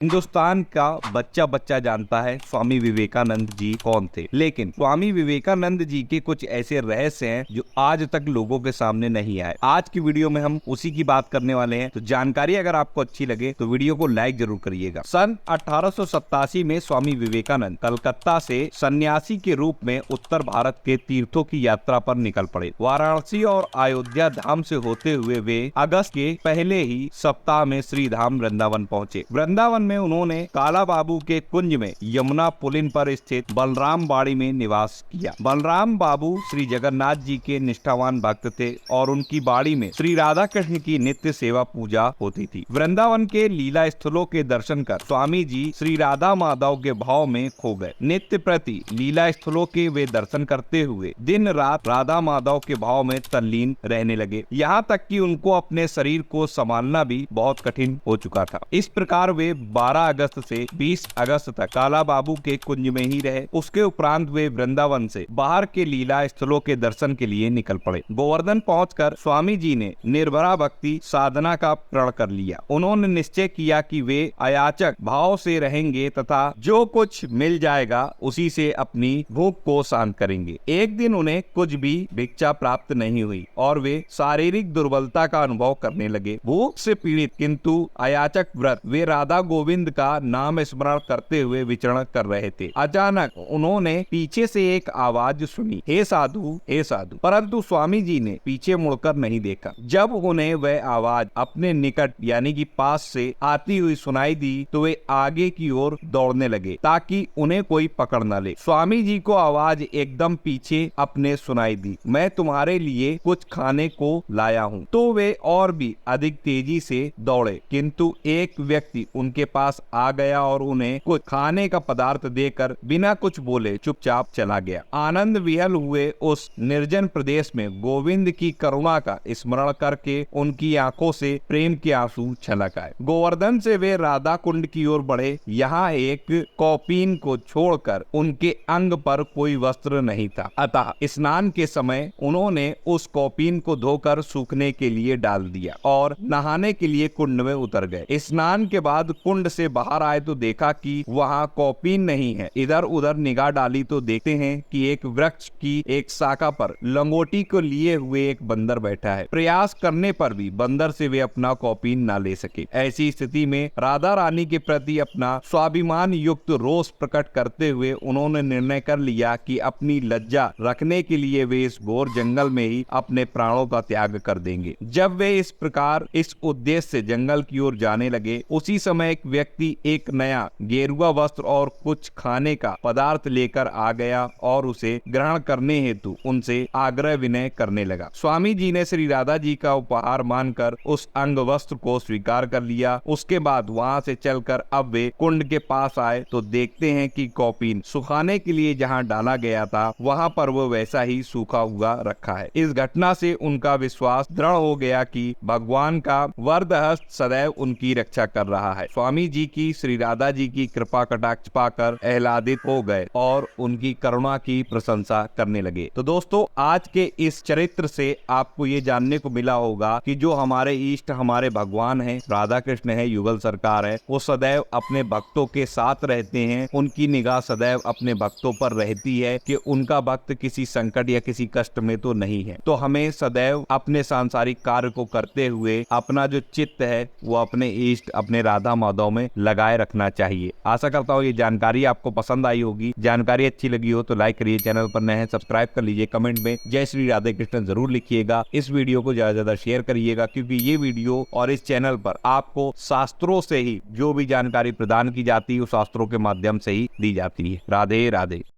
हिंदुस्तान का बच्चा बच्चा जानता है स्वामी विवेकानंद जी कौन थे, लेकिन स्वामी विवेकानंद जी के कुछ ऐसे रहस्य हैं जो आज तक लोगों के सामने नहीं आए। आज की वीडियो में हम उसी की बात करने वाले हैं, तो जानकारी अगर आपको अच्छी लगे तो वीडियो को लाइक जरूर करिएगा। सन 1887 में स्वामी विवेकानंद कलकत्ता से सन्यासी के रूप में उत्तर भारत के तीर्थों की यात्रा पर निकल पड़े। वाराणसी और अयोध्या धाम से होते हुए वे अगस्त के पहले ही सप्ताह में श्री धाम वृंदावन पहुंचे। वृंदावन में उन्होंने काला बाबू के कुंज में यमुना पुलिन पर स्थित बलराम बाड़ी में निवास किया। बलराम बाबू श्री जगन्नाथ जी के निष्ठावान भक्त थे और उनकी बाड़ी में श्री राधा कृष्ण की नित्य सेवा पूजा होती थी। वृंदावन के लीला स्थलों के दर्शन कर स्वामी जी श्री राधा माधव के भाव में खो गए। नित्य प्रति लीला स्थलों के वे दर्शन करते हुए दिन रात राधा माधव के भाव में तल्लीन रहने लगे, यहाँ तक कि उनको अपने शरीर को संभालना भी बहुत कठिन हो चुका था। इस प्रकार वे 12 अगस्त से 20 अगस्त तक काला बाबू के कुंज में ही रहे। उसके उपरांत वे वृंदावन से बाहर के लीला स्थलों के दर्शन के लिए निकल पड़े। गोवर्धन पहुंचकर स्वामी जी ने निर्भरा भक्ति साधना का प्रण कर लिया। उन्होंने निश्चय किया कि वे अयाचक भाव से रहेंगे तथा जो कुछ मिल जाएगा उसी से अपनी भूख को शांत करेंगे। एक दिन उन्हें कुछ भी भिक्षा प्राप्त नहीं हुई और वे शारीरिक दुर्बलता का अनुभव करने लगे। भूख से पीड़ित किंतु अयाचक व्रत वे राधा गोविंद का नाम स्मरण करते हुए विचरण कर रहे थे। अचानक उन्होंने पीछे से एक आवाज सुनी, हे साधु, हे साधु। परंतु स्वामी जी ने पीछे मुड़कर नहीं देखा। जब उन्हें वह आवाज अपने निकट यानी कि पास से आती हुई सुनाई दी तो वे आगे की ओर दौड़ने लगे ताकि उन्हें कोई पकड़ न ले। स्वामी जी को आवाज एकदम पीछे अपने सुनाई दी, मैं तुम्हारे लिए कुछ खाने को लाया हूँ। तो वे और भी अधिक तेजी से दौड़े, किंतु एक व्यक्ति उनके पास आ गया और उन्हें कुछ खाने का पदार्थ देकर बिना कुछ बोले चुपचाप चला गया। आनंद विहल हुए उस निर्जन प्रदेश में गोविंद की करुणा का स्मरण करके उनकी आंखों से प्रेम के आंसू छलक आए। गोवर्धन से वे राधा कुंड की ओर बढ़े। यहाँ एक कौपीन को छोड़कर उनके अंग पर कोई वस्त्र नहीं था, अतः स्नान के समय उन्होंने उस कौपीन को धोकर सूखने के लिए डाल दिया और नहाने के लिए कुंड में उतर गए। स्नान के बाद कुंड से बाहर आए तो देखा कि वहाँ कौपीन नहीं है। इधर उधर निगाह डाली तो देखते हैं कि एक वृक्ष की एक शाखा पर लंगोटी को लिए हुए एक बंदर बैठा है। प्रयास करने पर भी बंदर से वे अपना कौपीन ना ले सके। ऐसी स्थिति में राधा रानी के प्रति अपना स्वाभिमान युक्त रोष प्रकट करते हुए उन्होंने निर्णय कर लिया कि अपनी लज्जा रखने के लिए वे इस घोर जंगल में ही अपने प्राणों का त्याग कर देंगे। जब वे इस प्रकार इस उद्देश्य से जंगल की ओर जाने लगे, उसी समय एक व्यक्ति एक नया गेरुआ वस्त्र और कुछ खाने का पदार्थ लेकर आ गया और उसे ग्रहण करने हेतु उनसे आग्रह विनय करने लगा। स्वामी जी ने श्री राधा जी का उपहार मानकर उस अंग वस्त्र को स्वीकार कर लिया। उसके बाद वहाँ से चलकर अब वे कुंड के पास आए तो देखते हैं कि कौपीन सुखाने के लिए जहाँ डाला गया था वहाँ पर वो वैसा ही सूखा हुआ रखा है। इस घटना से उनका विश्वास दृढ़ हो गया कि भगवान का वरदहस्त सदैव उनकी रक्षा कर रहा है। स्वामी जी की श्री राधा जी की कृपा कटाक्ष पाकर आह्लादित हो गए और उनकी करुणा की प्रशंसा करने लगे। तो दोस्तों, आज के इस चरित्र से आपको ये जानने को मिला होगा कि जो हमारे इष्ट हमारे भगवान हैं, राधा कृष्ण है, युगल सरकार है, वो सदैव अपने भक्तों के साथ रहते हैं। उनकी निगाह सदैव अपने भक्तों पर रहती है कि उनका भक्त किसी संकट या किसी कष्ट में तो नहीं है। तो हमें सदैव अपने सांसारिक कार्य को करते हुए अपना जो चित्त है वो अपने इष्ट अपने राधा माधव में लगाए रखना चाहिए। आशा करता हूँ ये जानकारी आपको पसंद आई होगी। जानकारी अच्छी लगी हो तो लाइक करिए, चैनल पर नए हैं सब्सक्राइब कर लीजिए, कमेंट में जय श्री राधे कृष्ण जरूर लिखिएगा। इस वीडियो को ज्यादा से ज्यादा शेयर करिएगा, क्योंकि ये वीडियो और इस चैनल पर आपको शास्त्रों से ही जो भी जानकारी प्रदान की जाती है वो शास्त्रों के माध्यम से ही दी जाती है। राधे राधे।